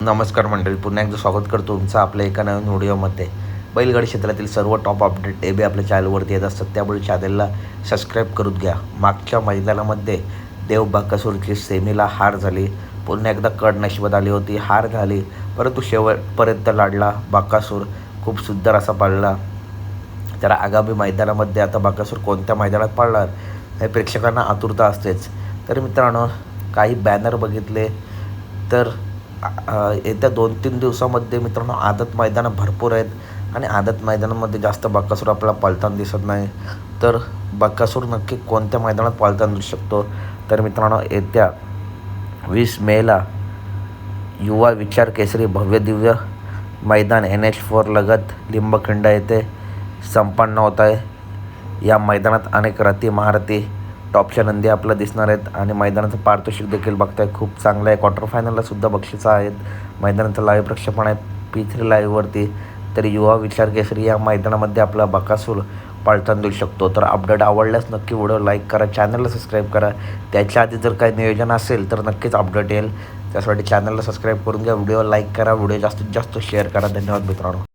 नमस्कार मंडळी, पुन्हा एकदा स्वागत करतो तुमचं आपल्या एका नवीन व्हिडिओमध्ये. बैलगाडी क्षेत्रातील सर्व टॉप अपडेट बी आपल्या चॅनलवरती येत असतात, त्यामुळे चॅनलला सबस्क्राईब करून घ्या. मागच्या मैदानामध्ये देव बाकासूरची सेमीला हार झाली. पुन्हा एकदा नशिबात आली होती, हार झाली, परंतु शेवटपर्यंत लाडला बाकासूर खूप सुंदर असा पळला. तर आगामी मैदानामध्ये आता बाकासूर कोणत्या मैदानात पळणार हे प्रेक्षकांना आतुरता असतेच. तर मित्रांनो, काही बॅनर बघितले तर येत्या 2-3 दिवसामध्ये मित्रांनो आदत मैदानं भरपूर आहेत आणि आदत मैदानामध्ये जास्त बाकासूर आपल्याला पळताना दिसत नाही. तर बाकासूर नक्की कोणत्या मैदानात पळताना दिसू शकतो? तर मित्रांनो, येत्या 20 मेला युवा विचार केसरी भव्य दिव्य मैदान NH4 लगत लिंबखिंड येथे संपन्न होत आहे. या मैदानात अनेक रथी महारथी टॉपच्या नंदी आपल्याला दिसणार आहेत आणि मैदानाचं पारितोषिक देखील बघताय खूप चांगलं आहे. क्वार्टर फायनलला सुद्धा बक्षिसं आहेत. मैदानाचं लाईव्ह प्रक्षेपण आहे P3 लाईव्हवरती. तर युवा विचार केसरी या मैदानामध्ये आपला बाकासूर पळताना देऊ शकतो. तर अपडेट आवडल्यास नक्की व्हिडिओ लाईक करा, चॅनलला सबस्क्राईब करा. त्याच्या आधी जर काही नियोजन असेल तर नक्कीच अपडेट येईल. त्यासाठी चॅनलला सबस्क्राईब करून घ्या, व्हिडिओ लाईक करा, व्हिडिओ जास्तीत जास्त शेअर करा. धन्यवाद मित्रांनो.